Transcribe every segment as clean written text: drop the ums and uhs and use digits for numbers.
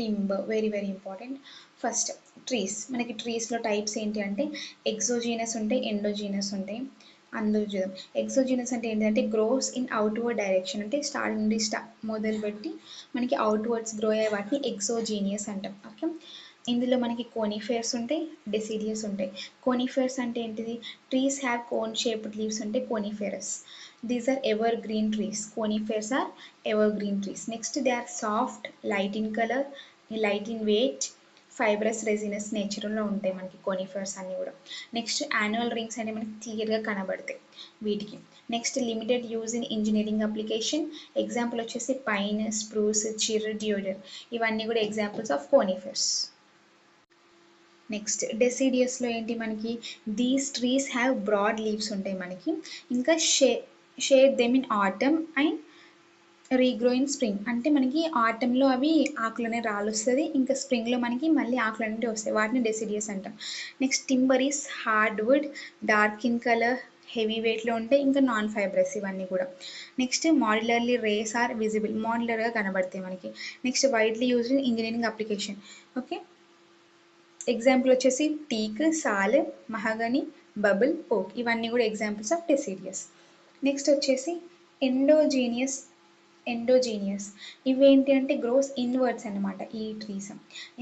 Timber very important. First trees, మనకి ట్రీస్లో types ఏంటి అంటే ఎక్సోజీనస్ ఉంటాయి, ఎండోజీనస్ ఉంటాయి. అందులో చూద్దాం. ఎక్సోజీనస్ అంటే ఏంటంటే గ్రోస్ ఇన్ అవుట్వర్డ్ డైరెక్షన్, అంటే స్టార్ట్ నుండి మొదలుపెట్టి మనకి అవుట్వర్డ్స్ గ్రో అయ్యే వాటిని ఎక్సోజీనియస్ అంటాం. ఓకే, ఇందులో మనకి కోనిఫేర్స్ ఉంటాయి, డెసిడియస్ ఉంటాయి. కోనిఫేర్స్ అంటే ఏంటిది, trees have cone shaped leaves ఉంటే coniferous. These are evergreen trees. Conifers are evergreen trees. Next they are soft, light in colour, light in weight, fibrous resinous నేచర్లో ఉంటాయి మనకి కోనిఫర్స్ అన్నీ కూడా. నెక్స్ట్ యాన్యువల్ రింగ్స్ అంటే మనకి క్లియర్గా కనబడతాయి వీటికి. Next limited use in engineering application. Example వచ్చేసి పైన్, స్ప్రూస్, చిర్, డియోడర్, ఇవన్నీ కూడా ఎగ్జాంపుల్స్ ఆఫ్ కోనిఫర్స్. నెక్స్ట్ డెసిడియస్లో ఏంటి మనకి, these trees have broad leaves ఉంటాయి మనకి. ఇంకా shade them in atom and regrow in spring, అంటే మనకి ఆటంలో అవి ఆకులనే రాలుస్తుంది, ఇంకా స్ప్రింగ్లో మనకి మళ్ళీ ఆకులు అనేవి వస్తాయి, వాటిని డెసిడియస్ అంటాం. Next timber is hardwood, dark in colour, heavy వెయిట్లో ఉంటాయి, ఇంకా నాన్ ఫైబ్రస్ ఇవన్నీ కూడా. నెక్స్ట్ మాడ్యులర్లీ రేస్ ఆర్ విజిబుల్, మాడ్యులర్గా కనబడతాయి మనకి. Next widely used in engineering application. Okay, example వచ్చేసి టీక్, సాల్, మహగని, బబుల్, ఓక్, ఇవన్నీ కూడా ఎగ్జాంపుల్స్ ఆఫ్ డెసిడియస్. నెక్స్ట్ వచ్చేసి ఎండోజీనియస్. ఇవేంటి అంటే గ్రోస్ ఇన్వర్డ్స్ అనమాట ఈ ట్రీస్.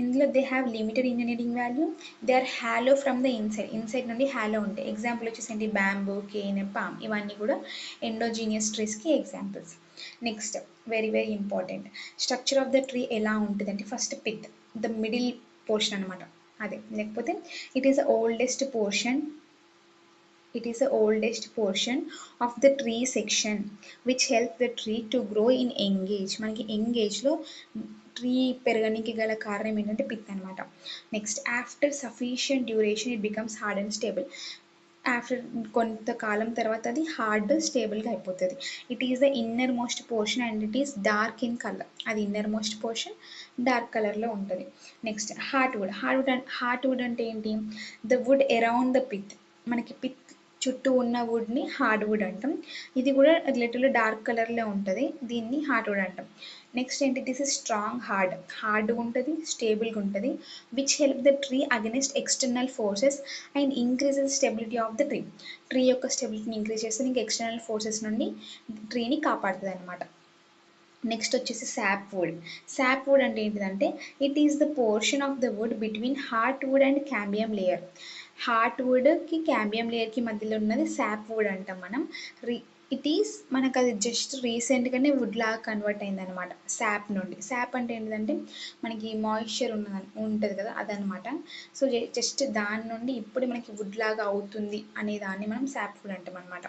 ఇందులో they have limited engineering value, they are hollow from the inside నుండి హ్యాలో ఉంటాయి. ఎగ్జాంపుల్ వచ్చేసి ఏంటి బ్యాంబూ, కేన్, పామ్, ఇవన్నీ కూడా ఎండోజీనియస్ ట్రీస్కి examples. Next very important, structure of the tree ఎలా ఉంటుంది అంటే first pith, the middle portion అనమాట అదే, లేకపోతే it is the oldest portion of the tree section which help the tree to grow in young age. మనకి young ఏజ్లో tree పెరగడానికి గల కారణం ఏంటంటే పిత్ అనమాట. Next after sufficient duration it becomes hard and stable. After కొంతకాలం తర్వాత అది హార్డ్ స్టేబుల్గా అయిపోతుంది. It is the inner most portion and it is dark in colour, అది ఇన్నర్ మోస్ట్ పోర్షన్ డార్క్ కలర్లో ఉంటుంది. నెక్స్ట్ హార్ట్వుడ్ అంటే ఏంటి, the wood around the pith, మనకి పిత్ చుట్టూ ఉన్న వుడ్ని హార్డ్వుడ్ అంటాం. ఇది కూడా రిలేటివ్లీ డార్క్ కలర్లో ఉంటుంది, దీన్ని హార్డ్వుడ్ అంటాం. నెక్స్ట్ ఏంటి, దిస్ ఇస్ స్ట్రాంగ్ హార్డ్గా ఉంటుంది, స్టేబుల్గా ఉంటుంది, which help the tree against external forces and increases stability of the tree యొక్క స్టెబిలిటీని ఇంక్రీజ్ చేస్తుంది, ఇంకా ఎక్స్టర్నల్ ఫోర్సెస్ నుండి ట్రీని కాపాడుతుంది అనమాట. నెక్స్ట్ వచ్చేసి సాప్ వుడ్ అంటే ఏంటిదంటే it is the portion of the wood between heartwood and cambium layer. హార్ట్వుడ్కి క్యాంబియం లేయర్కి మధ్యలో ఉన్నది సాప్ వుడ్ అంటాం మనం. ఇట్ ఈస్ మనకు అది జస్ట్ రీసెంట్గానే వుడ్ లాగా కన్వర్ట్ అయింది అనమాట సాప్ నుండి. సాప్ అంటే ఏంటంటే మనకి మాయిశ్చర్ ఉంటుంది కదా అదనమాట. సో జస్ట్ దాని నుండి ఇప్పుడు మనకి వుడ్ లాగా అవుతుంది అనే దాన్ని మనం సాప్ వుడ్ అంటాం అనమాట.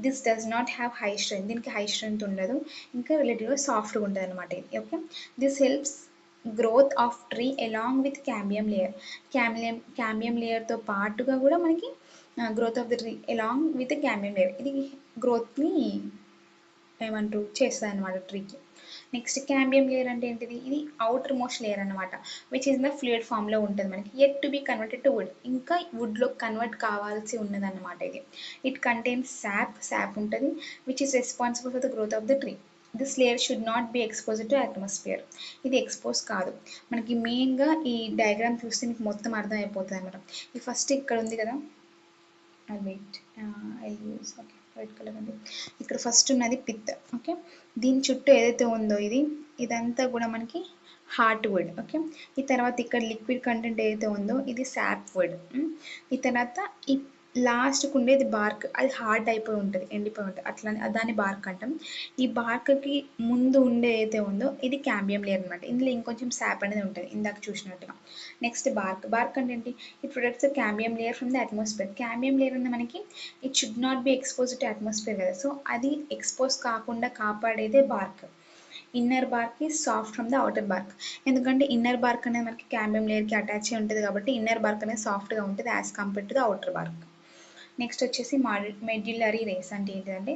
This does not have high strength, దీనికి హై స్ట్రెంత్ ఉండదు, ఇంకా రిలేటివ్గా సాఫ్ట్గా ఉంటుంది అనమాట ఇది. Okay, this helps growth of tree along with cambium లేయర్తో పాటుగా కూడా మనకి growth of the tree along with cambium layer, ఇది గ్రోత్ని ఏమంటారు చేస్తుంది అనమాట ట్రీకి. నెక్స్ట్ క్యాంబియం లేయర్ అంటే ఏంటిది, ఇది అవుటర్ మోస్ట్ లేయర్ అనమాట, విచ్ ఇస్ ద ఫ్లూయిడ్ ఫామ్లో ఉంటుంది మనకి, yet to be converted to wood, ఇంకా వుడ్లో కన్వర్ట్ కావాల్సి ఉన్నదన్నమాట ఇది. ఇట్ కంటైన్స్ సాప్ ఉంటుంది, which is responsible for the growth of the tree. This layer should not be exposed to atmosphere, ఇది ఎక్స్పోజ్ కాదు మనకి. మెయిన్గా ఈ డయాగ్రామ్ చూస్తే మీకు మొత్తం అర్థం అయిపోతుంది అనమాట. ఈ ఫస్ట్ ఇక్కడ ఉంది కదా, ఓకే వైట్ కలర్ అండి, ఇక్కడ ఫస్ట్ ఉన్నది పిత్. ఓకే, దీని చుట్టూ ఏదైతే ఉందో ఇదంతా కూడా మనకి హార్ట్వుడ్. ఓకే, ఈ తర్వాత ఇక్కడ లిక్విడ్ కంటెంట్ ఏదైతే ఉందో ఇది సాప్వుడ్. ఈ తర్వాత ఈ లాస్ట్కి ఉండేది బార్క్, అది హార్డ్ అయిపోయి ఉంటుంది, ఎండిపోయి ఉంటుంది, అట్లా దాన్ని బార్క్ అంటాం. ఈ బార్క్కి ముందు ఉండే ఏదైతే ఉందో ఇది క్యాంబియం లేయర్ అనమాట, ఇందులో ఇంకొంచెం సాప్ అనేది ఉంటుంది ఇందాక చూసినట్టుగా. నెక్స్ట్ బార్క్ అంటే ఏంటి, it protects the cambium layer from the atmosphere. Cambium layer ఉంది మనకి, it should not be expose to atmosphere కదా, సో అది ఎక్స్పోజ్ కాకుండా కాపాడేదే bark. Inner bark is soft from the outer bark, ఎందుకంటే ఇన్నర్ బార్క్ అనేది మనకి క్యాంబియం లేయర్కి అటాచ్ అయి ఉంటుంది కాబట్టి ఇన్నర్ బార్క్ అనేది సాఫ్ట్గా ఉంటుంది as compare to the outer bark. Next వచ్చేసి మెడ్యులరీ రేస్ అంటే ఏంటంటే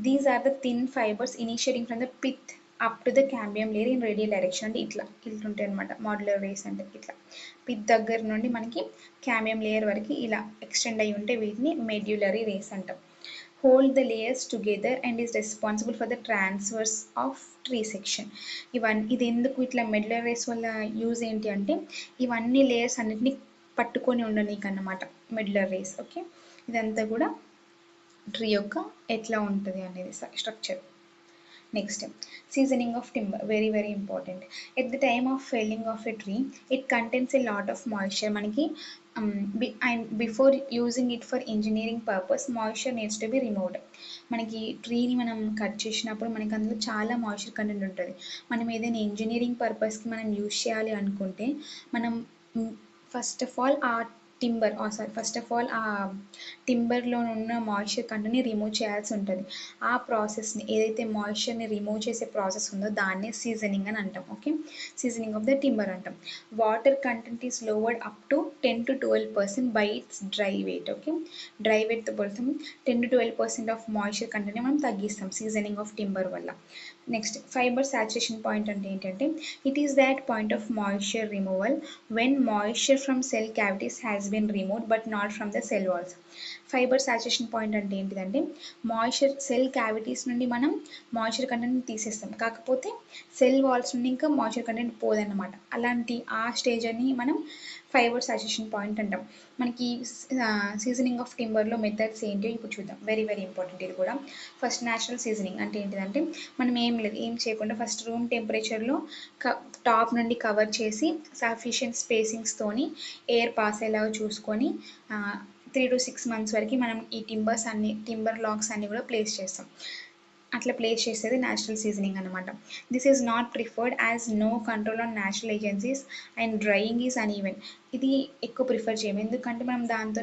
these are the thin fibres initiating from the pith up to the cambium layer in radial direction, అంటే ఇట్లా ఉంటాయి అనమాట. మాడ్యులర్ రేస్ అంటే ఇట్లా పిత్ దగ్గర నుండి మనకి క్యాంబియం లేయర్ వరకు ఇలా ఎక్స్టెండ్ అయ్యి ఉంటే వీటిని మెడ్యులరీ రేస్ అంటాం. hold the layers together and is responsible for the transfers of tree section. ఇది ఎందుకు ఇట్లా మెడ్లర్ రేస్ వల్ల యూజ్ ఏంటి అంటే ఇవన్నీ లేయర్స్ అన్నిటిని పట్టుకొని ఉండనీకి అన్నమాట మెడ్లర్ రేస్. ఓకే, ఇదంతా కూడా ట్రీ యొక్క ఎట్లా ఉంటుంది అనేది structure. Next, seasoning of timber, very very important. At the time of felling of a tree, it contains a lot of moisture. మనకి and before using it for engineering purpose, moisture needs to be removed. మనకి ట్రీని మనం cut చేసినప్పుడు మనకి అందులో చాలా moisture content ఉంటుంది. మనం ఏదైనా ఇంజనీరింగ్ పర్పస్కి మనం యూజ్ చేయాలి అనుకుంటే మనం ఫస్ట్ ఆఫ్ ఆల్ ఆ టింబర్లో ఉన్న మాయిశ్చర్ కంటెంట్ని రిమూవ్ చేయాల్సి ఉంటుంది. ఆ ప్రాసెస్ని ఏదైతే మాయిశ్చర్ని రిమూవ్ చేసే ప్రాసెస్ ఉందో దాన్నే సీజనింగ్ అని అంటాం. Okay, seasoning of the timber అంటాం. Water content is lowered up to 10 to 12% by its dry weight. Okay, dry వెయిట్తో పోల్తాం 10 to 12% ఆఫ్ మాయిశ్చర్ కంటెంట్ని మనం తగ్గిస్తాం సీజనింగ్ ఆఫ్ టింబర్ వల్ల. నెక్స్ట్, ఫైబర్ సాచురేషన్ పాయింట్ అంటే ఏంటంటే it is that point of moisture removal when moisture from cell cavities has been removed but not from the cell walls. Fibre saturation point అంటే ఏంటిదంటే moisture cell cavities నుండి మనం moisture content తీసేస్తాం, కాకపోతే cell walls నుండి ఇంకా moisture content పోదన్నమాట. అలాంటి ఆ స్టేజ్ అని మనం ఫైబర్ సాచురేషన్ పాయింట్ అంటాం. మనకి సీజనింగ్ ఆఫ్ టింబర్లో మెథడ్స్ ఏంటో ఇప్పుడు చూద్దాం, వెరీ వెరీ ఇంపార్టెంట్ ఇది కూడా. ఫస్ట్ న్యాచురల్ సీజనింగ్ అంటే ఏంటిదంటే మనం ఏం చేయకుండా ఫస్ట్ రూమ్ టెంపరేచర్లో టాప్ నుండి కవర్ చేసి సఫిషియెంట్ స్పేసింగ్స్తోని ఎయిర్ పాస్ అయ్యేలాగా చూసుకొని 3 to 6 months వరకు మనం ఈ టింబర్ లాగ్స్ అన్ని కూడా ప్లేస్ చేస్తాం. అట్లా ప్లేస్ చేసేది న్యాచురల్ సీజనింగ్ అనమాట. This is not preferred as no control on natural agencies and drying is uneven. ఇది ఎక్కువ ప్రిఫర్ చేయము, ఎందుకంటే మనం దాంతో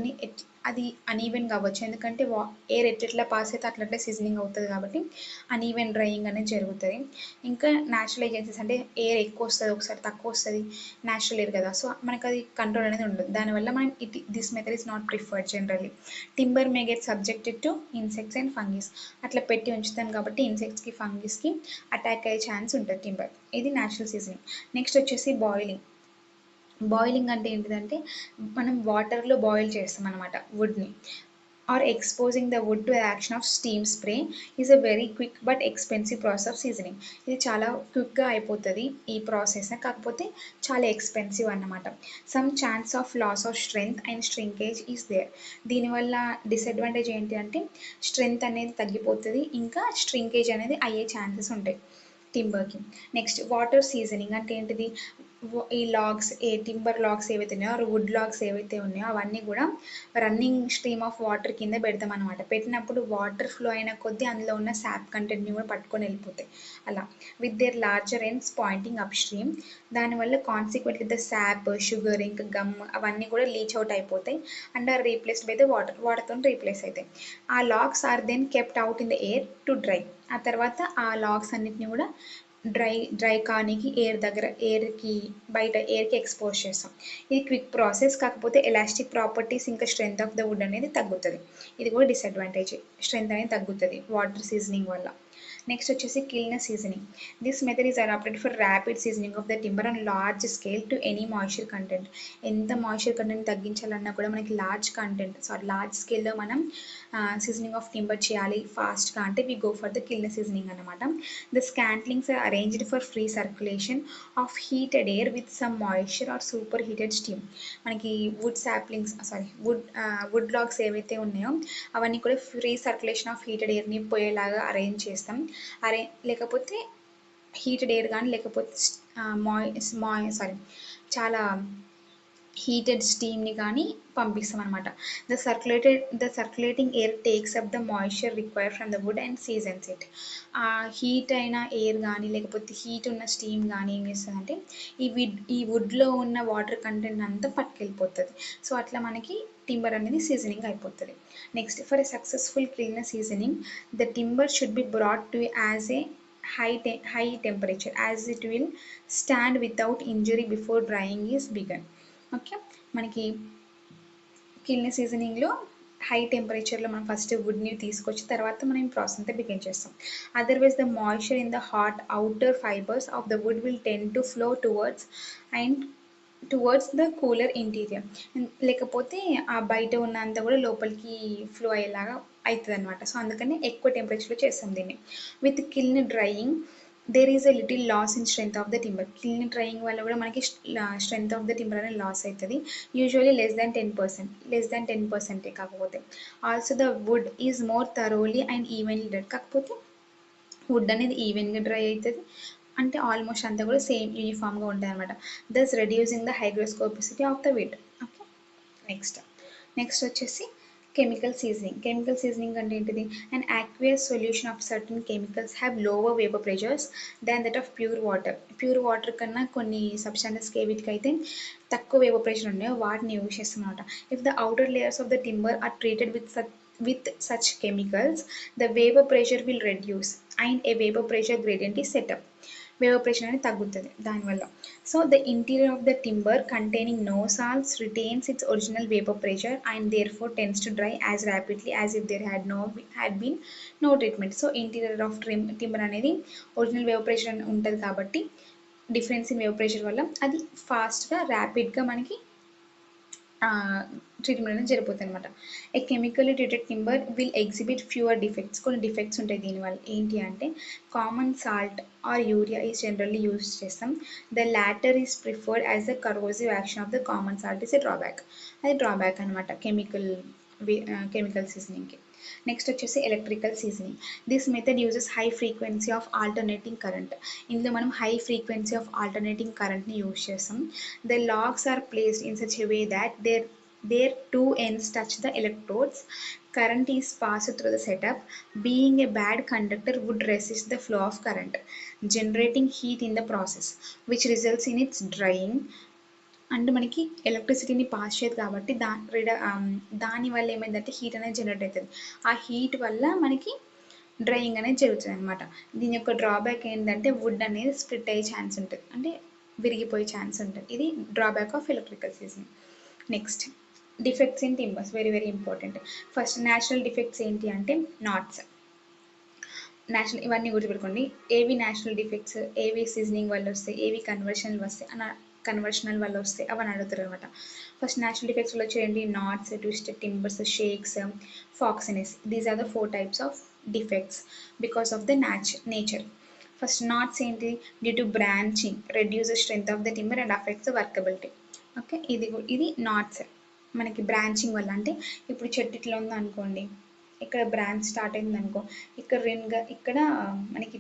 అది అన్ఈవెన్గా అవ్వచ్చు, ఎందుకంటే ఎయిర్ ఎట్లా పాస్ అయితే అట్లట్లే సీజనింగ్ అవుతుంది కాబట్టి అన్ఈవెన్ డ్రైయింగ్ అనేది జరుగుతుంది. ఇంకా న్యాచురల్ ఏజెన్సీస్ అంటే ఎయిర్ ఎక్కువ వస్తుంది, ఒకసారి తక్కువ వస్తుంది, న్యాచురల్ ఎయిర్ కదా, సో మనకు అది కంట్రోల్ అనేది ఉండదు. దానివల్ల మనం this method is not preferred generally. Timber may get subjected to insects and fungis. అట్లా పెట్టి ఉంచుతాం కాబట్టి ఇన్సెక్ట్స్కి ఫంగీస్కి అటాక్ అయ్యే ఛాన్స్ ఉంటుంది టింబర్. ఇది న్యాచురల్ సీజనింగ్. నెక్స్ట్ వచ్చేసి బాయిలింగ్. బాయిలింగ్ అంటే ఏంటిదంటే మనం వాటర్లో బాయిల్ చేస్తాం అనమాట వుడ్ని. Or exposing the wood to action of steam spray is a very quick but expensive process of seasoning. ఇది చాలా క్విక్గా అయిపోతుంది ఈ ప్రాసెస్, కాకపోతే చాలా ఎక్స్పెన్సివ్ అన్నమాట. Some chance of loss of strength and shrinkage is there. దీనివల్ల డిసడ్వాంటేజ్ ఏంటి అంటే స్ట్రెంగ్త్ అనేది తగ్గిపోతుంది, ఇంకా స్ట్రింకేజ్ అనేది అయ్యే ఛాన్సెస్ ఉంటాయి టింబర్కి. నెక్స్ట్, వాటర్ సీజనింగ్ అంటే ఏంటిది, ఈ లాగ్స్ టింబర్ లాగ్స్ ఏవైతే ఉన్నాయో వుడ్ లాగ్స్ ఏవైతే ఉన్నాయో అవన్నీ కూడా రన్నింగ్ స్ట్రీమ్ ఆఫ్ వాటర్ కింద పెడతాం అనమాట. పెట్టినప్పుడు వాటర్ ఫ్లో అయిన కొద్దీ అందులో ఉన్న శాప్ కంటెంట్ని కూడా పట్టుకొని వెళ్ళిపోతాయి అలా, with their larger ends pointing upstream. దానివల్ల కాన్సిక్వెంట్లీ ద శాప్, షుగర్, ఇంకా గమ్ అవన్నీ కూడా లీచ్ అవుట్ అయిపోతాయి and are replaced by the వాటర్తో రీప్లేస్ అవుతాయి. ఆ logs are then kept out in the air to dry. ఆ తర్వాత ఆ లాగ్స్ అన్నిటిని కూడా డ్రై కానికి ఎయిర్కి బయట ఎయిర్కి ఎక్స్పోజ్ చేస్తాం. ఇది క్విక్ ప్రాసెస్, కాకపోతే ఎలాస్టిక్ ప్రాపర్టీస్ ఇంకా స్ట్రెంగ్త్ ఆఫ్ ద వుడ్ అనేది తగ్గుతుంది. ఇది కూడా డిసడ్వాంటేజ్, స్ట్రెంగ్త్ అనేది తగ్గుతుంది వాటర్ సీజనింగ్ వల్ల. నెక్స్ట్ వచ్చేసి kilns seasoning. This method is adapted for rapid seasoning of the timber on large scale to any moisture content. ఎంత మాయిశ్చర్ కంటెంట్ తగ్గించాలన్నా కూడా మనకి లార్జ్ స్కేల్లో మనం సీజనింగ్ ఆఫ్ టింబర్ చేయాలి ఫాస్ట్గా అంటే we go for the kilns seasoning అనమాట. The scantlings are arranged for free circulation of heated air with some moisture or superheated steam. మనకి వుడ్ లాగ్స్ ఏవైతే ఉన్నాయో అవన్నీ కూడా ఫ్రీ సర్క్యులేషన్ ఆఫ్ హీటెడ్ ఎయిర్ని పోయేలాగా అరేంజ్ చేస్తాం. లేకపోతే హీటెడ్ ఎయిర్ కానీ లేకపోతే చాలా హీటెడ్ స్టీమ్ని కానీ పంపిస్తాం అనమాట. The circulating air takes up the moisture required from the wood and seasons it. ఆ హీట్ అయిన ఎయిర్ కానీ లేకపోతే హీట్ ఉన్న స్టీమ్ కానీ ఏం చేస్తుందంటే ఈ వుడ్లో ఉన్న వాటర్ కంటెంట్ అంతా పట్టుకెళ్ళిపోతుంది. సో అట్లా మనకి టింబర్ అనేది సీజనింగ్ అయిపోతుంది. Next, for a successful cleaner seasoning the timber should be brought to as a high temperature as it will stand without injury before drying is begun. Okay, మనకి కిల్నెస్ సీజనింగ్లో high టెంపరేచర్లో మనం first వుడ్ని తీసుకొచ్చి తర్వాత మనం ఈ process అంతా begin చేస్తాం. Otherwise the moisture in the hot outer fibers of the wood will tend to flow towards and towards the cooler interior, లేకపోతే ఆ బయట ఉన్నంత కూడా లోపలికి ఫ్లో అయ్యేలాగా అవుతుంది అనమాట. సో అందుకని ఎక్కువ టెంపరేచర్లో చేస్తాం దీన్ని. With kiln drying there is a little loss in strength of the timber. Kiln drying వల్ల కూడా మనకి స్ట్రెంత్ ఆఫ్ ద టింబర్ అనేది లాస్ అవుతుంది. యూజువల్లీ లెస్ దాన్ 10%, కాకపోతే also the wood is more thoroughly and evenly dead. కాకపోతే wood అనేది ఈవెన్గా dry అవుతుంది, అంటే ఆల్మోస్ట్ అంతా కూడా సేమ్ యూనిఫామ్గా ఉంటుంది అనమాట. Thus reducing the hygroscopicity of the wood. Okay, next వచ్చేసి కెమికల్ సీజనింగ్ అంటే ఏంటిది? And aqueous solution of certain chemicals have lower vapor pressures than that of pure water కన్నా కొన్ని సబ్స్టాన్సెస్కి వీటికి అయితే తక్కువ వేపర్ ప్రెషర్ ఉన్నాయో వాటిని యూజ్ చేస్తామన్నమాట. If the outer layers of the timber are treated with such chemicals, the vapor pressure will reduce and a vapor pressure gradient is set up. Vapour pressure అనేది తగ్గుతుంది దానివల్ల. So the interior of the timber containing no salts retains its original vapour pressure and therefore tends to dry as rapidly as if there had been no treatment. So interior of timber అనేది original vapour pressure ఉంటుంది కాబట్టి difference in vapour pressure వల్ల అది ఫాస్ట్గా ర్యాపిడ్గా మనకి treatment అనేది జరిగిపోతుంది అనమాట. A chemically treated timber will exhibit fewer defects. కొన్ని డిఫెక్ట్స్ ఉంటాయి దీనివల్ల. ఏంటి అంటే common salt or urea is generally use చేస్తాం. The latter is preferred as the corrosive action of the common salt is a drawback. అది drawback అనమాట chemical సీజనింగ్కి. Next వచ్చేసి electrical seasoning. This method uses high frequency of alternating current. ఇందులో మనం high frequency of alternating కరెంట్ని use చేస్తాం. The logs are placed in such a way that their two ends touch the electrodes. Current is passed through the setup. Being a bad conductor would resist the flow of current, generating heat in the process, which results in its drying. అంటే మనకి ఎలక్ట్రిసిటీని pass చేయదు కాబట్టి దానివల్ల ఏమైందంటే heat అనేది generate అవుతుంది. ఆ heat వల్ల మనకి డ్రైయింగ్ అనేది జరుగుతుంది అనమాట. దీని యొక్క డ్రాబ్యాక్ ఏంటంటే వుడ్ అనేది స్ప్లిట్ అయ్యే ఛాన్స్ ఉంటుంది, అంటే విరిగిపోయే ఛాన్స్ ఉంటుంది. ఇది drawback of electrical seasoning. Next defects in timbers, very very important. First natural defects ఏంటి అంటే నాట్స్. ఇవన్నీ గుర్తుపెట్టుకోండి. ఏవి న్యాచురల్ డిఫెక్ట్స్, ఏవి సీజనింగ్ వల్ల వస్తాయి, ఏవి కన్వర్షనల్ వల్ల వస్తాయి అవన్నీ అడుగుతారు అనమాట. ఫస్ట్ న్యాచురల్ డిఫెక్ట్స్ వల్ల వచ్చేయండి knots, twisted timbers, shakes, foxiness. These are the 4 types of defects because of the nature. First knots ఏంటి? Due to branching reduce the strength of the timber and affects the workability. Okay, ఇది knots మనకి branching వల్ల. అంటే ఇప్పుడు చెట్టు ఇట్లా ఉందనుకోండి, ఇక్కడ బ్రాంచ్ స్టార్ట్ అయింది అనుకో, ఇక్కడ మనకి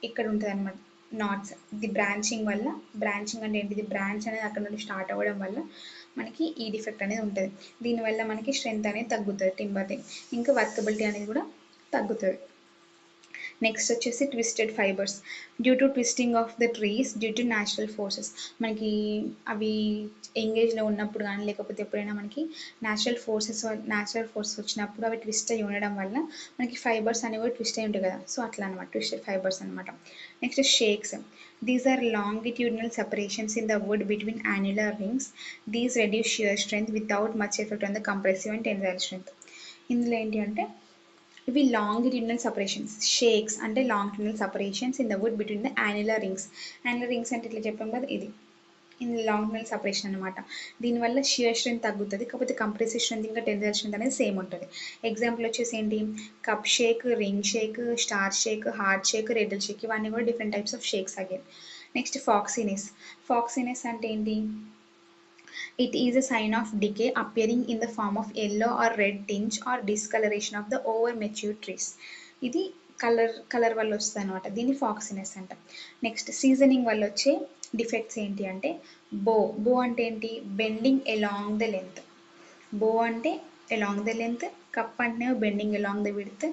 ఇక్కడ ఉంటుంది అనమాట నాట్స్. ఇది బ్రాంచింగ్ వల్ల. బ్రాంచింగ్ అంటే ఏంటిది? బ్రాంచ్ అనేది అక్కడ నుండి స్టార్ట్ అవ్వడం వల్ల మనకి ఈ డిఫెక్ట్ అనేది ఉంటుంది. దీనివల్ల మనకి స్ట్రెంత్ అనేది తగ్గుతుంది టింబర్ది, ఇంకా వర్కబిలిటీ అనేది కూడా తగ్గుతుంది. నెక్స్ట్ వచ్చేసి twisted fibres. Due to twisting of the trees due to natural forces. మనకి అవి ఎంగేజ్లో ఉన్నప్పుడు కానీ లేకపోతే ఎప్పుడైనా మనకి న్యాచురల్ ఫోర్స్ వచ్చినప్పుడు అవి ట్విస్ట్ అయ్యి ఉండడం వల్ల మనకి ఫైబర్స్ అనేవి కూడా ట్విస్ట్ అయి ఉంటాయి కదా. సో అట్లా అనమాట, ట్విస్టెడ్ ఫైబర్స్ అనమాట. Next shakes. These are longitudinal separations in the wood between annular rings. These reduce shear strength without much effect on the compressive and tensile strength. ఇందులో ఏంటి అంటే ఇవి లాంగిట్యూడినల్ సపరేషన్స్. షేక్స్ అంటే longitudinal separations in the wood between the annular rings. Annular rings అంటే ఇట్లా చెప్పాం కదా, ఇది లాంగిట్యూడినల్ సపరేషన్ అనమాట. దీనివల్ల షియర్ స్ట్రెంత్ తగ్గుతుంది, కాకపోతే కంప్రెసివ్ స్ట్రెంత్ ఇంకా టెన్సైల్ స్ట్రెంత్ అనేది సేమ్ ఉంటుంది. ఎగ్జాంపుల్ వచ్చేసి ఏంటి? Cup shake, ring shake, star shake, heart shake, radial shake. ఇవన్నీ కూడా different types of shakes again. Next foxiness అంటే ఏంటి? It is a sign of decay appearing in the form of yellow or red tinge or discoloration of the over mature trees. ఇది colour వల్ల వస్తుంది అనమాట. దీన్ని ఫాక్సినెస్ అంట. నెక్స్ట్ సీజనింగ్ వల్ల వచ్చే డిఫెక్ట్స్ ఏంటి అంటే బో అంటే ఏంటి? Bending along the length. Bow అంటే ఎలాంగ్ ద లెంత్, కప్ అంటే bending along the width,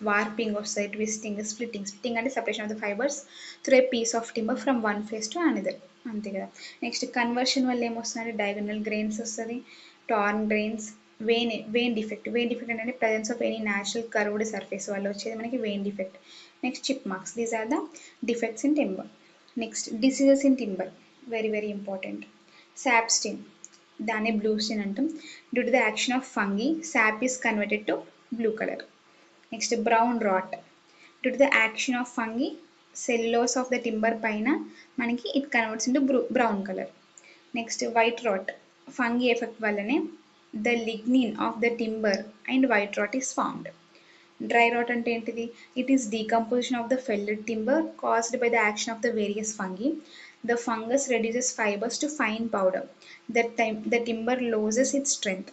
warping వస్తాయి, ట్విస్టింగ్, స్ప్లిట్టింగ్ అంటే separation of the fibres through a piece of timber from one face to another. అంతే కదా. Next conversion వల్ల ఏమొస్తుందంటే diagonal grains వస్తుంది, torn grains, wane defect అంటే presence of any natural curved surface వల్ల వచ్చేది మనకి wane defect. Next chip marks. These are the defects in timber. Next diseases in timber, very very important. Sap stain, దాన్ని blue stain అంటాం. Due to the action of fungi sap is converted to blue colour. Next brown rot. Due to the action of fungi cellulose of the timber పైన మనకి it converts into brown colour. Next white rot fungi effect వల్లనే the lignin of the timber and white rot is formed. Dry rot అంటే ఏంటిది? It is decomposition of the felled timber caused by the action of the various fungi. The fungus reduces fibers to fine powder. That time the timber loses its strength.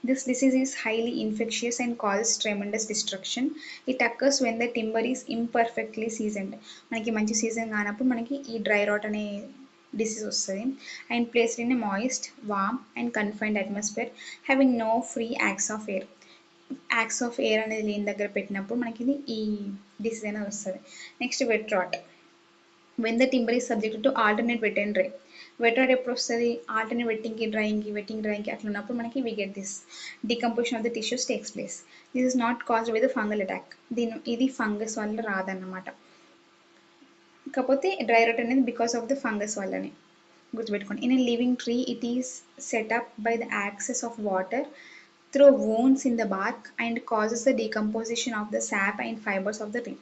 This disease is highly infectious and causes tremendous destruction. It occurs when the timber is imperfectly seasoned. మనకి మంచి season కానప్పుడు మనకి ఈ dry rot అనే disease వస్తుంది. And placed in a moist, warm and confined atmosphere having no free access of air. Access of air అనేది లేని దగ్గర పెట్టినప్పుడు మనకి ఇది ఈ డిసీజ్ అనేది వస్తుంది. Next wet rot when the timber is subjected to alternate wet and dry. Wet rot ఎప్పుడు వస్తుంది? ఆల్టర్నేట్ వెట్టింగ్కి డ్రైయింగ్కి, వెట్టింగ్ డ్రైయింగ్కి అట్లా ఉన్నప్పుడు మనకి we get this decomposition of the tissues takes place. This is not caused by the fungal attack. ఇది fungus వల్ల రాదన్నమాట. కాకపోతే dry rot అనేది బికాస్ ఆఫ్ ద ఫంగస్ వల్లనే గుర్తుపెట్టుకోండి. In a living tree it is set up by the access of water through wounds in the bark and causes the decomposition of the sap and fibers of the tree.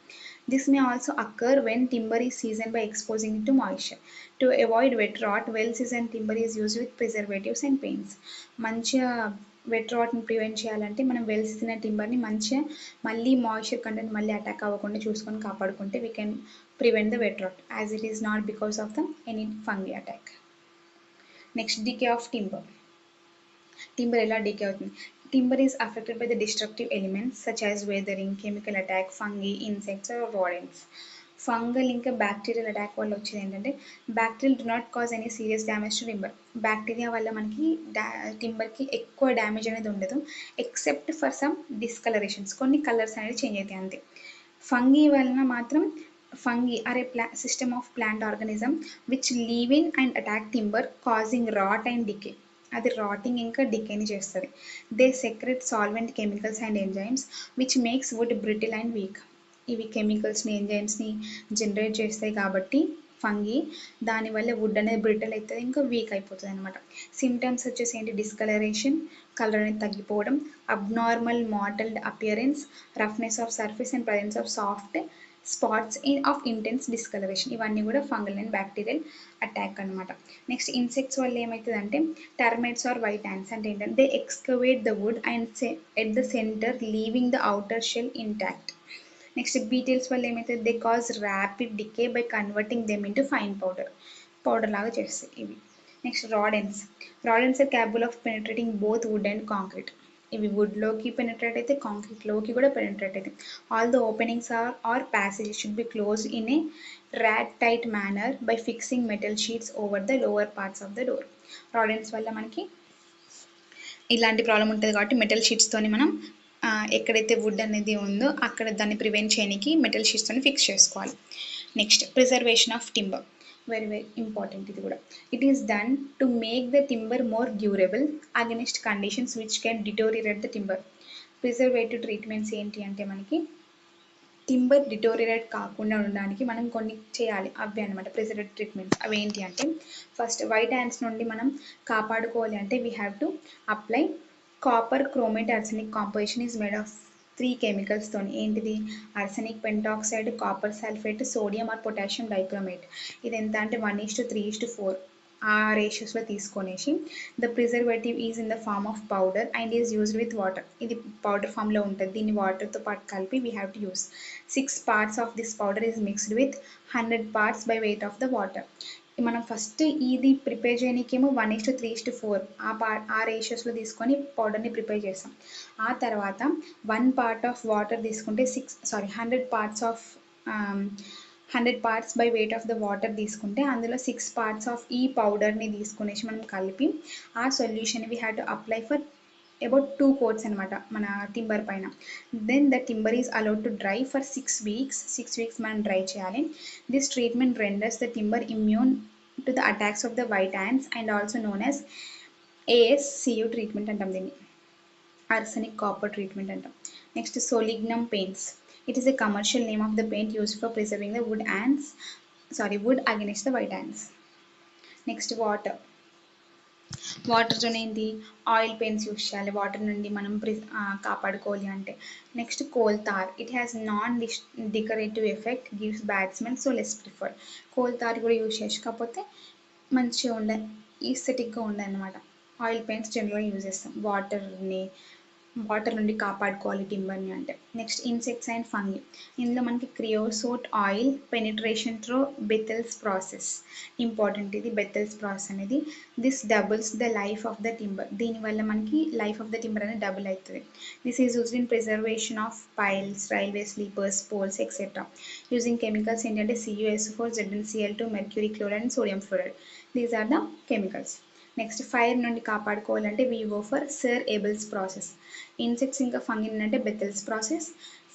This may also occur when timber is seasoned by exposing it to moisture. To avoid wet rot, well-seasoned timber is used with preservatives and paints. మంచిగా wet రాట్ని prevent చేయాలంటే మనం well season టింబర్ని మంచిగా మళ్ళీ moisture content మళ్ళీ అటాక్ అవ్వకుండా చూసుకొని కాపాడుకుంటే we can prevent the wet rot as it is not because of the any fungi attack. Next decay of timber. Timber ఎలా డికే అవుతుంది? Timber is affected by the destructive elements such as weathering, chemical attack, fungi, insects or rodents. Fungal ఇంకా bacterial attack వల్ల వచ్చేది ఏంటంటే bacterial do not cause any serious damage to timber. Bacteria వల్ల మనకి టింబర్కి ఎక్కువ damage అనేది ఉండదు ఎక్సెప్ట్ ఫర్ సమ్ డిస్కలరేషన్స్, కొన్ని కలర్స్ అనేది చేంజ్ అవుతాయి అంతే. ఫంగీ వలన మాత్రం fungi are a system of plant organism which live in and attack timber causing rot and decay. అది రాటింగ్ ఇంకా డికేని చేస్తుంది. They secrete solvent chemicals and enzymes which makes wood brittle and weak. ఇవి కెమికల్స్ని ఎంజైమ్స్ని generate చేస్తాయి కాబట్టి fungi, దానివల్ల would అనేది బ్రిటిల్ అవుతుంది ఇంకా వీక్ అయిపోతుంది అనమాట. సిమ్టమ్స్ వచ్చేసి ఏంటి? డిస్కలరేషన్, కలర్ అనేది తగ్గిపోవడం, abnormal mottled appearance, roughness of surface and presence of soft spots of intense discolouration. ఇవన్నీ కూడా ఫంగల్ అండ్ బ్యాక్టీరియల్ అటాక్ అనమాట. నెక్స్ట్ ఇన్సెక్ట్స్ వల్ల ఏమవుతుందంటే టర్మైట్స్ ఆర్ వైట్ యాంట్స్ అంటే ఏంటంటే they excavate the wood and eat the centre leaving the outer shell intact. Next beetles వల్ల ఏమవుతుంది? They cause rapid decay by converting them into fine powder లాగా చేస్తాయి ఇవి. Next rodents. Rodents are capable of penetrating both wood and concrete. ఇవి వుడ్లోకి penetrate అయితే కాంక్రీట్లోకి కూడా పెనిట్రేట్ అయితే all the openings or passages should be closed in a rat tight manner by fixing metal sheets over the lower parts of the door. రాడెన్స్ వల్ల మనకి ఇలాంటి problem ఉంటుంది కాబట్టి మెటల్ షీట్స్తోని మనం ఎక్కడైతే వుడ్ అనేది ఉందో అక్కడ దాన్ని ప్రివెంట్ చేయడానికి మెటల్ షీట్స్తోని ఫిక్స్ చేసుకోవాలి. Next preservation of timber. Very very important ఇది కూడా. It is done to make the timber more durable against conditions which can deteriorate the timber. Preservative treatments ఏంటి అంటే మనకి టింబర్ డిటోరియేట్ కాకుండా ఉండడానికి మనం కొన్ని చేయాలి. అవి అనమాట ప్రిజర్వేటివ్ ట్రీట్మెంట్స్. అవి ఏంటి అంటే ఫస్ట్ వైట్ యాంట్స్ నుండి మనం కాపాడుకోవాలి అంటే we have to apply copper chromate arsenic composition is made of 3 కెమికల్స్తో. ఏంటిది? Arsenic pentoxide, copper sulphate, sodium or potassium dichromate. ఇది ఎంత అంటే 1:3:4 ఆ రేషియోస్లో తీసుకొనేసి the preservative is in the form of powder and is used with water. ఇది powder ఫామ్లో ఉంటుంది. దీన్ని వాటర్తో పాటు కలిపి we have to use 6 parts of this powder is mixed with 100 parts by weight of the water. మనం first ఇది prepare చేయడానికేమో 1:3:4 ఆ రేషియోస్లో తీసుకొని పౌడర్ని ప్రిపేర్ చేస్తాం. ఆ తర్వాత 1 part ఆఫ్ వాటర్ తీసుకుంటే 100 parts of 100 parts by weight of the water తీసుకుంటే అందులో 6 parts ఆఫ్ ఈ పౌడర్ని తీసుకునేసి మనం కలిపి ఆ solution we have to apply for about 2 coats అనమాట మన టింబర్ పైన. Then the timber is allowed to dry for 6 weeks. 6 weeks మనం డ్రై చేయాలి. This treatment renders the timber immune to the attacks of the white ants and also known as ASCU treatment అంటాం దీన్ని. Arsenic copper treatment అంటాం. Next solignum paints. It is a commercial name of the paint used for preserving the wood against the white ants. Next water. వాటర్తో ఏంటి? Oil paints use చేయాలి water నుండి మనం కాపాడుకోవాలి అంటే. Next coal tar. It has non decorative effect, gives bad smell, so less preferred. Coal tar కూడా use చేయొచ్చు కాకపోతే మంచిగా ఈస్థెటిక్గా ఉండదన్నమాట. ఆయిల్ పెయింట్స్ జనరల్గా యూజ్ చేస్తాం వాటర్ నుండి కాపాడుకోవాలి టింబర్ని అంటే. Next insects and fungi. ఇందులో మనకి creosote oil penetration through Bethell's process important. ఇది బెథెల్స్ ప్రాసెస్ అనేది. This doubles the life of the timber. దీనివల్ల మనకి లైఫ్ ఆఫ్ ద టింబర్ అనేది డబుల్ అవుతుంది. This is used in preservation of piles, railway sleepers, poles etcetera. Using chemicals ఏంటంటే CuSO4, ZnCl2, mercury chloride and sodium fluoride. These are the chemicals. Next fire నుండి కాపాడుకోవాలంటే we go for Sir Abel's process. Insects ఇంకా fungi అంటే Bethell's process.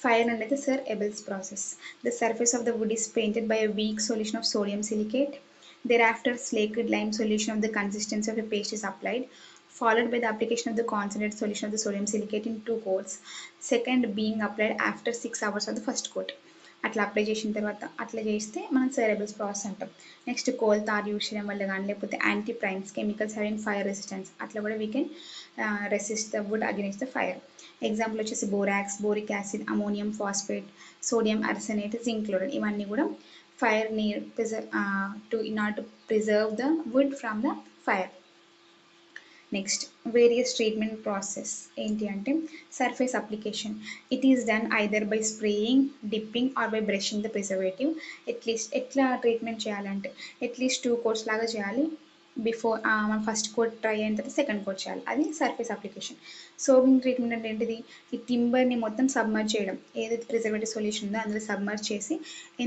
Fire నుండి అయితే Sir Abel's process. The surface of the wood is painted by a weak solution of sodium silicate. Thereafter slaked lime solution of the consistency of a paste is applied, followed by the application of the concentrated solution of the sodium silicate in 2 coats, second being applied after 6 hours of the first coat. అట్లా apply చేసిన తర్వాత అట్లా చేస్తే మనం సెరబుల్స్ process అంటాం. Next coal tar use చేయడం వల్ల కానీ, లేకపోతే anti primes chemicals having fire resistance, అట్లా కూడా we can resist the wood against the fire. Example వచ్చేసి borax, boric acid, ammonium phosphate, sodium arsenate, zinc chloride. ఇవన్నీ కూడా ఫైర్ని in order to preserve the wood from the fire. Next various treatment process ఏంటి అంటే surface application. It is done either by spraying, dipping or by brushing the preservative. ఎట్లా treatment చేయాలంటే at least 2 coats లాగా చేయాలి. Before మనం first coat try అయిన తర్వాత second coat చేయాలి. అది సర్ఫేస్ అప్లికేషన్. సోవింగ్ ట్రీట్మెంట్ అంటే ఏంటిది? ఈ టింబర్ని మొత్తం సబ్మర్జ్ చేయడం. ఏదైతే ప్రిజర్వేటివ్ సొల్యూషన్ ఉందో అందులో సబ్మర్జ్ చేసి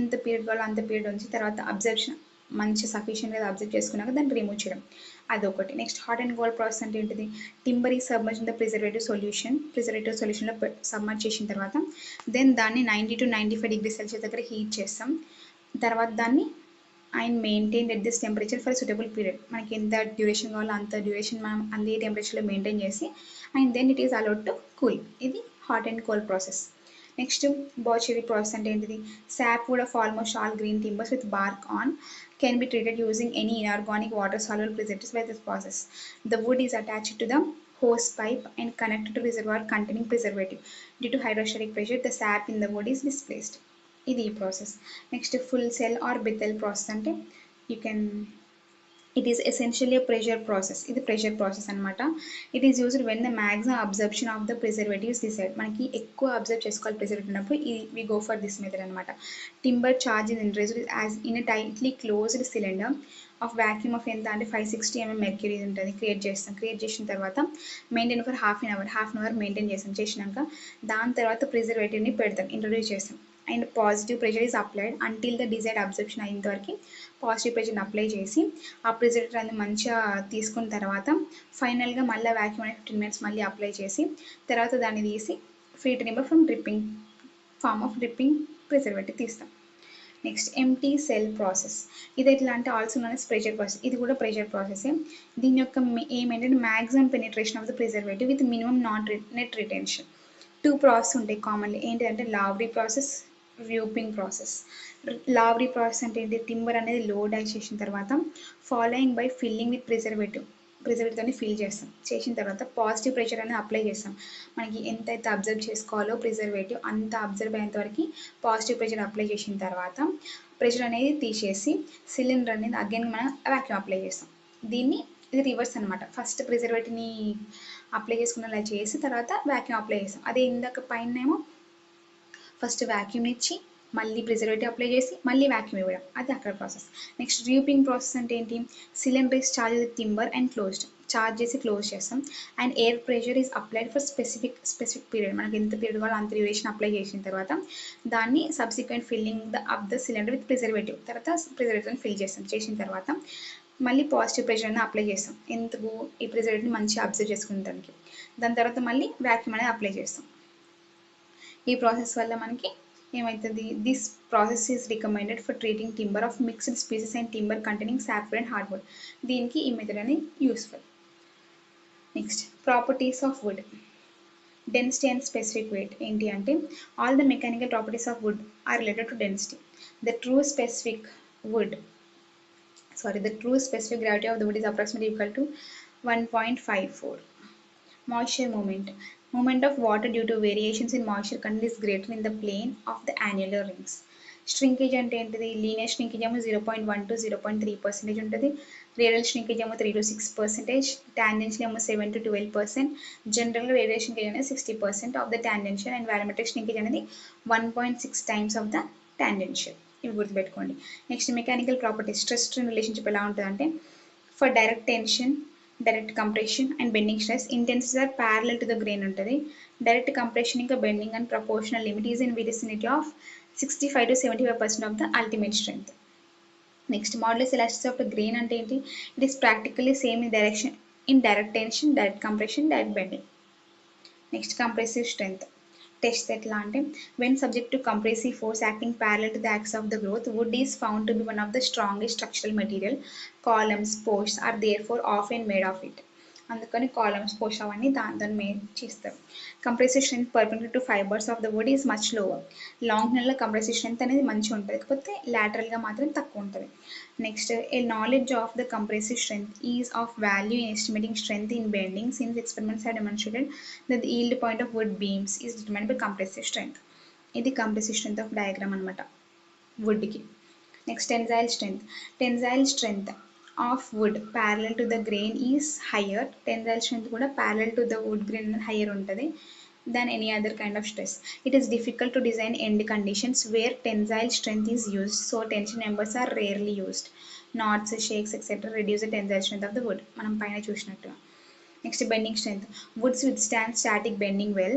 ఎంత పీరియడ్ కావాలో అంత పీరియడ్ ఉంచి తర్వాత అబ్జర్ప్షన్ మంచి సఫిషియెంట్గా అబ్జర్వ్ చేసుకున్నాక దాన్ని రిమూవ్ చేయడం. అదొకటి. Next hot and cold process అంటే ఏంటిది? టింబర్ ఈ సబ్మర్జ్ ఇన్ ద ప్రిజర్వేటివ్ సొల్యూషన్లో సబ్మర్జ్ చేసిన తర్వాత దెన్ దాన్ని 90 to 95 degrees Celsius దగ్గర హీట్ చేస్తాం. తర్వాత దాన్ని and maintain at this temperature for suitable period. మనకి ఎంత డ్యూరేషన్ కావాలో అంత డ్యూరేషన్ మనం అదే టెంపరేచర్లో మెయింటైన్ చేసి and then it is allowed to cool. ఇది hot and cold process. Next Boucherie process అంటే ఏంటిది? Sap wood of almost all green timbers with bark on can be treated using any inorganic water soluble preservatives by this process. The wood is attached to the hose pipe and connected to reservoir containing preservative. Due to hydrostatic pressure, the sap in the wood is displaced. ఇది ఈ ప్రాసెస్. Next full cell or Bethell process అంటే it is essentially a pressure process. ఇది pressure process అనమాట. It is used when the maximum absorption of the preservatives desired. మనకి ఎక్కువ absorb చేసుకోవాలి preservative ఉన్నప్పుడు we go for this method అనమాట. Timber charged in interest as in a tightly closed cylinder of vacuum of ఎంత అంటే 560 mm mercury ఉంటుంది. Create చేసిన తర్వాత maintain for half an hour maintain చేసినాక దాని తర్వాత ప్రిజర్వేటివ్ని పెడతాం, ఇంట్రొడ్యూస్ చేస్తాం. And positive pressure is applied until the desired absorption అయినంత వరకు పాజిటివ్ ప్రెషర్ని అప్లై చేసి ఆ ప్రిజర్వేటివ్ అనేది మంచిగా తీసుకున్న తర్వాత ఫైనల్గా మళ్ళీ వ్యాక్యూమ్ అనేది 15 minutes మళ్ళీ అప్లై చేసి తర్వాత దాన్ని తీసి free trimmer from form of dripping preservative తీస్తాం. Next empty cell process. ఇది ఎట్లా అంటే also known as pressure process. ఇది కూడా ప్రెషర్ ప్రాసెస్. దీని యొక్క ఏమేంటంటే maximum penetration of the preservative with minimum net retention. 2 process ఉంటాయి కామన్లీ. ఏంటంటే Lowry process, Rueping process. Lowry process అంటే ఏంటి? టింబర్ అనేది లోడ్ చేసిన తర్వాత ఫాలోయింగ్ బై ఫిల్లింగ్ విత్ ప్రిజర్వేటివ్తో ఫిల్ చేసిన తర్వాత పాజిటివ్ ప్రెషర్ అనేది అప్లై చేస్తాం. మనకి ఎంతైతే అబ్జర్వ్ చేసుకోవాలో ప్రిజర్వేటివ్ అంత అబ్జర్వ్ అయ్యేంత వరకు పాజిటివ్ ప్రెషర్ అప్లై చేసిన తర్వాత ప్రెషర్ అనేది తీసేసి సిలిండర్ అనేది అగైన్ మనం వ్యాక్యూమ్ అప్లై చేస్తాం. ఇది రివర్స్ అనమాట. ఫస్ట్ ప్రిజర్వేటివ్ని అప్లై చేసుకునేలా చేసి తర్వాత వ్యాక్యూమ్ అప్లై చేస్తాం. అదే ఇందాక పైనేమో ఫస్ట్ వ్యాక్యూమ్ ఇచ్చి మళ్ళీ ప్రిజర్వేటివ్ అప్లై చేసి మళ్ళీ వ్యాక్యూమ్ ఇవ్వడం. అది అక్కడ ప్రాసెస్. నెక్స్ట్ ర్యూపింగ్ ప్రాసెస్ అంటే ఏంటి? Cylinder is charge with timber and charge చేసి క్లోజ్ చేస్తాం. And air pressure is applied for specific period. మనకి ఎంత పీరియడ్ కావాలో అంత డ్యూరేషన్ అప్లై చేసిన తర్వాత దాన్ని subsequent filling of the cylinder with preservative. తర్వాత ప్రిజర్వేటివ్ని ఫిల్ చేసిన తర్వాత మళ్ళీ పాజిటివ్ ప్రెషర్ని అప్లై చేస్తాం. ఎందుకు? ఈ ప్రిజర్వేటివ్ని మంచిగా అబ్జర్వ్ చేసుకునేదానికి. దాని తర్వాత మళ్ళీ వ్యాక్యూమ్ అనేది అప్లై చేస్తాం. ఈ ప్రాసెస్ వల్ల మనకి ఏమవుతుంది? This process is recommended for treating timber of mixed species and timber containing softwood and hardwood. దీనికి ఈ మెథడ్ అనేది useful. Next properties of wood. Density and specific weight ఏంటి అంటే all the mechanical properties of wood are related to density. The true specific gravity of the wood is approximately equal to 1.54. Moisture movement of water due to variations in moisture content is greater in the plane of the annular rings. Shrinkage అంటే ఏంటిది? Linear shrinkage ఏమో 0.1 to 0.3% ఉంటుంది. Radial shrinkage ఏమో 3 to 6%, tangential ఏమో 7 to 12%. జనరల్గా radial shrinkage అనేది 60% of the tangential and volumetric shrinkage అనేది 1.6 times of the tangential. ఇవి గుర్తుపెట్టుకోండి. Next mechanical properties. Stress strain relationship ఎలా ఉంటుందంటే for direct tension, direct compression and bending stress intensities are parallel to the grain ఉంటుంది. Direct compression ఇంకా bending and proportional limit is in vicinity of 65 to 75% of the ultimate strength. Next, modulus elasticity of the grain అంటే ఏంటి? It is practically same in direction in direct tension, direct compression, direct bending. Next, compressive strength. Test ఎట్లా అంటే when subject to compressive force acting parallel to the axis of the growth, wood is found to be one of the strongest structural material. Columns, posts are therefore often made of it. అందుకని columns post అవన్నీ దాని made చేస్తారు. Compressive strength perpendicular to fibres of the wood is much lower. Long నెలలో compressive strength అనేది మంచిగా ఉంటుంది, కాకపోతే లాటరల్గా మాత్రం తక్కువ ఉంటుంది. Next, a knowledge of the compressive strength is of value in estimating strength in bending since experiments have demonstrated that the yield point of wood beams is determined by compressive strength. ఇది compressive strength of diagram అనమాట వుడ్కి. Next, tensile strength. Tensile strength of wood parallel to the grain is higher. Tensile strength కూడా parallel to the wood grain higher ఉంటుంది than any other kind of stress. It is difficult to design end conditions where tensile strength is used, so tension members are rarely used. Knots, shakes, etc. reduce the tensile strength of the wood. మనం పైన చూసినట్టుగా. Next, bending strength. Woods withstand static bending well,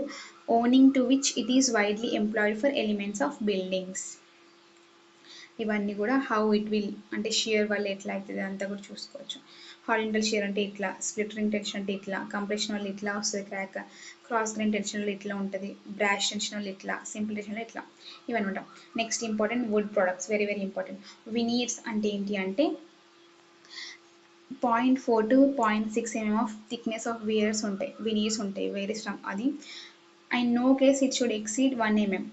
owing to which it is widely employed for elements of buildings. ఇవన్నీ కూడా how it will అంటే shear వల్ల ఎట్లా అవుతుంది అంతా కూడా చూసుకోవచ్చు. హారిజాంటల్ షియర్ అంటే ఇట్లా, స్ప్లిటరింగ్ టెన్షన్ అంటే ఇట్లా, కంప్రెషన్ వల్ల ఇట్లా వస్తుంది క్రాక్, క్రాస్ గ్రెయిన్ టెన్షన్ వల్ల ఇట్లా ఉంటుంది, బ్రాష్ టెన్షన్ వల్ల ఇట్లా, సింపుల్ టెన్షన్ వల్ల ఇట్లా, ఇవన్నమాట. Next important wood products, very very important. Veneers అంటే ఏంటి అంటే 0.4 to 0.6 mm of thickness of veneers ఉంటాయి వెరీ స్ట్రాంగ్. అది and no case it should exceed 1 mm.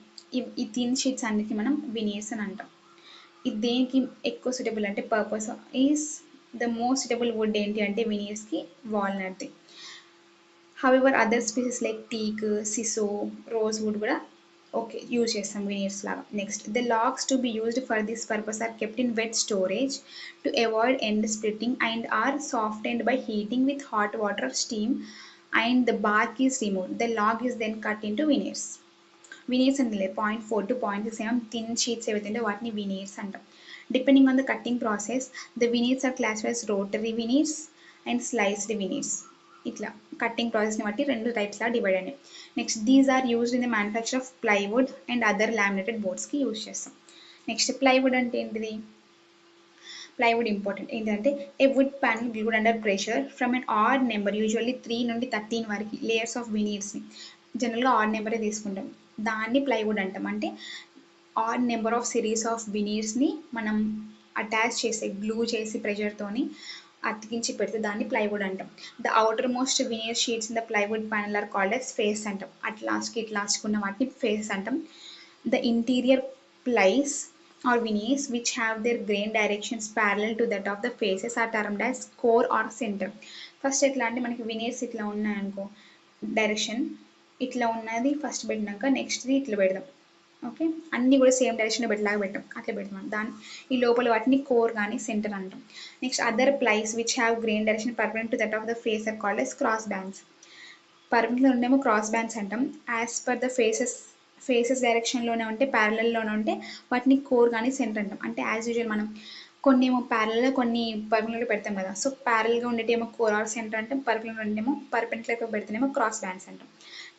ఈ థిన్ షీట్స్ అన్నిటిని మనం వినీర్స్ అని అంటాం. ఇది దేనికి ఎక్కువ సూటబుల్ అంటే purpose is the most suitable wood ఏంటి అంటే వినీర్స్కి వాల్నట్ది. However other species like teak, sissoo, rose wood కూడా ఓకే యూజ్ చేస్తాం వినీర్స్ లాగా. Next, the logs to be used for this purpose are kept in wet storage to avoid end splitting and are softened by heating with hot water steam and the bark is removed. The log is then cut into veneers. Veneers అంటే 0.4 to 0.6 mm thin sheets ఏవైతే వాటిని veneers అంటాం. Depending on the cutting process the veneers are classified as rotary veneers and sliced veneers. ఇట్లా cutting ప్రాసెస్ని బట్టి రెండు టైప్స్లా divide అయినాయి. Next, these are used in the manufacture of plywood and other laminated బోర్డ్స్కి యూజ్ చేస్తాం. Next, plywood అంటే ఏంటిది? ప్లైవుడ్ ఇంపార్టెంట్ ఏంటంటే a wood panel glued under pressure from an odd number usually 3 నుండి 13 వరకు లేయర్స్ ఆఫ్ వినీర్స్ని, జనరల్గా add నెంబరే తీసుకుంటాం, దాన్ని ప్లైవుడ్ అంటాం. అంటే odd number of series of వినీర్స్ని మనం అటాచ్ చేసి గ్లూ చేసి ప్రెషర్తోని అతికించి పెడితే దాన్ని ప్లైవుడ్ అంటాం. The outermost veneer sheets in the plywood panel are called as face అంటాం. అట్లాస్ట్కి ఉన్న వాటిని ఫేస్ అంటాం. The interior plies or veneers which have their grain directions parallel to that of the faces are termed as core or center. First ఎట్లా అంటే మనకి వినీర్స్ ఇట్లా ఉన్నాయనుకో, direction ఇట్లా ఉన్నది ఫస్ట్ పెట్టినాక నెక్స్ట్ది ఇట్లా పెడదాం. ఓకే, అన్నీ కూడా సేమ్ డైరెక్షన్లో పెట్టలాగా పెట్టాం, అట్లా పెడతాం. దాని ఈ లోపల వాటిని కోర్ కానీ సెంటర్ అంటాం. Next, other plies which have grain direction perpendicular to that of the face are called as cross bands. Perpendicular ఉండేమో క్రాస్ బ్యాండ్స్ అంటాం. యాజ్ పర్ ద ఫేసెస్ డైరెక్షన్లోనే ఉంటే ప్యారలల్లోనే ఉంటే వాటిని కోర్ కానీ సెంటర్ అంటాం. అంటే యాజ్ యూజువల్ మనం కొన్ని ఏమో ప్యారల్గా కొన్ని పర్పెండిక్యులర్ పెడతాం కదా, సో ప్యారల్గా ఉండేటేమో కోర్ ఆర్ సెంటర్ అంటే పర్పెండిక్యులర్ ఉండేమో పర్పెండిక్యులర్గా పెడితేనేమో క్రాస్ బ్యాండ్స్ అంటాం.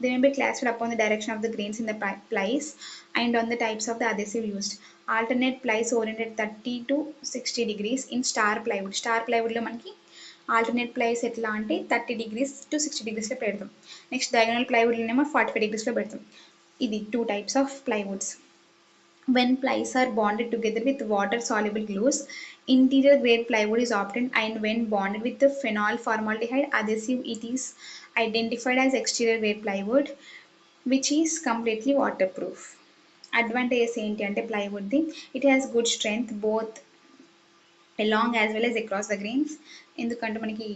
They may be classified upon the direction of the grains in the plies and on the types of the adhesive used. Alternate plies oriented 30 to 60 degrees in star plywood. Star plywood లో మనకి alternate plies ఎట్లా అంటే 30 degrees to 60 degrees లో పెడతాం. Next, diagonal plywood లోనేమో 45 degrees లో పెడతాం. ఇది 2 types of plywoods. When plies are bonded together with water soluble glues, interior grade plywood is obtained, and when bonded with the phenol formaldehyde adhesive it is identified as exterior grade plywood which is completely waterproof. Advantages ఏంటి అంటే ప్లైవుడ్ది, it has good strength both along as well as across the grains. ఎందుకంటే మనకి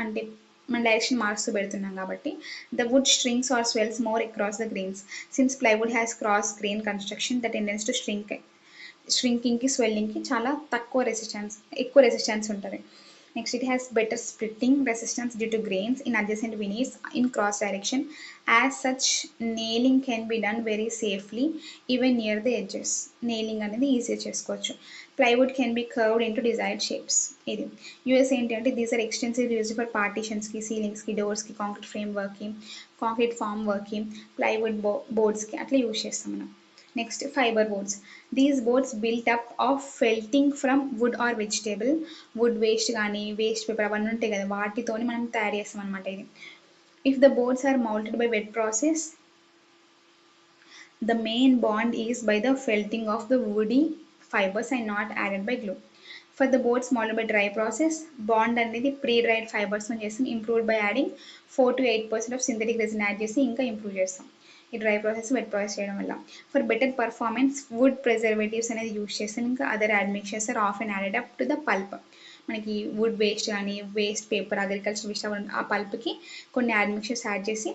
అంటే మన direction మారుస్తూ పెడుతున్నాం కాబట్టి the wood shrinks or swells more across the grains. Since plywood has cross grain construction, the tendency to shrinking కి swelling కి చాలా ఎక్కువ రెసిస్టెన్స్ ఉంటుంది. Next it has better splitting resistance due to grains in adjacent veneers in cross direction. As such, nailing can be done very safely even near the edges. Nailing అనేది ఈజీగా చేసుకోవచ్చు. Plywood can be curved into desired shapes. ఇది use ఏంటంటే these are extensive use for పార్టీషన్స్కి, సీలింగ్స్కి, డోర్స్కి, concrete frame వర్క్కి, concrete form వర్క్కి, ప్లైవుడ్ బోర్డ్స్కి అట్లా యూజ్ చేస్తాం మనం. Next fibre boards. These boards built up of felting from wood or vegetable. Wood waste కానీ వేస్ట్ పేపర్ అవన్నీ ఉంటాయి కదా, వాటితోని మనం తయారు చేస్తాం అనమాట ఇది. If the boards are మౌల్టెడ్ by wet process, the main bond is by the felting of the woody fibers and not added by glue. For the boards molded by dry process, bond అనేది pre-dried fibers తో చేస్తాం, improved by adding 4 to 8% of synthetic resin add చేసి ఇంకా improve చేస్తాం ఈ dry process wet process చేయడం వల్ల. For better performance wood preservatives అనేది యూజ్ చేస్తాం, ఇంకా other admixtures are of and added up to the pulp. మనకి వుడ్ వేస్ట్ కానీ వేస్ట్ పేపర్ అగ్రికల్చర్ వేస్ట్ ఆ పల్ప్కి కొన్ని అడ్మిక్చర్స్ యాడ్ చేసి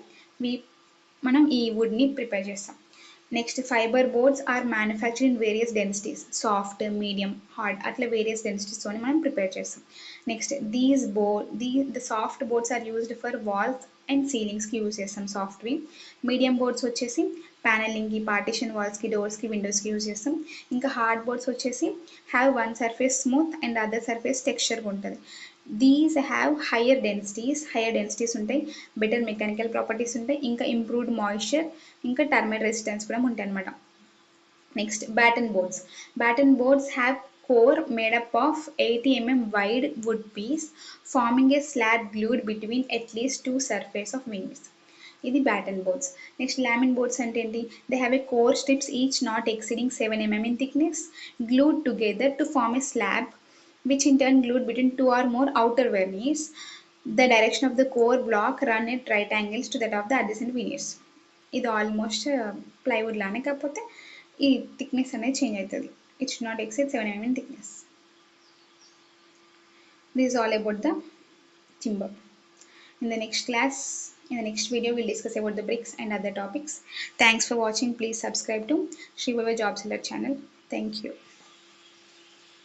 మనం ఈ వుడ్ని ప్రిపేర్ చేస్తాం. Next fibre boards are manufacture in various densities, soft, medium, hard అట్లా వేరియస్ డెన్సిటీస్తో మనం ప్రిపేర్ చేస్తాం. Next the soft boards are used for walls and సీలింగ్స్కి యూజ్ చేస్తాం సాఫ్ట్వి. మీడియం బోర్డ్స్ వచ్చేసి ప్యానలింగ్కి, పార్టిషన్ వాల్స్కి, డోర్స్కి, విండోస్కి యూజ్ చేస్తాం. ఇంకా హార్డ్ బోర్డ్స్ వచ్చేసి have one surface smooth and other surface టెక్స్చర్గా ఉంటుంది. దీస్ హ్యావ్ హయ్యర్ డెన్సిటీస్ ఉంటాయి, బెటర్ మెకానికల్ ప్రాపర్టీస్ ఉంటాయి, ఇంకా ఇంప్రూవ్డ్ మాయిశ్చర్, ఇంకా టర్మైట్ రెసిస్టెన్స్ కూడా ఉంటాయి అనమాట. Next batten boards have core made up of 80 mm wide wood piece forming a slab glued between at least two surface of veneers. ఇది baton boards. Next లామిన్ boards అంటే ఏంటి? They have a core strips each not exceeding 7 mm in thickness glued together to form a slab which in turn glued between two or more outer veneers. The direction of the core block run at right angles to that of the adjacent veneers. ఇది almost plywood లానే, కాకపోతే ఈ thickness అనేది change అవుతుంది. It should not exceed 7 mm in thickness. This is all about the timber. In the next video, we'll discuss about the bricks and other topics. Thanks for watching. Please subscribe to Sribhavya Jobs Alert Channel. Thank you.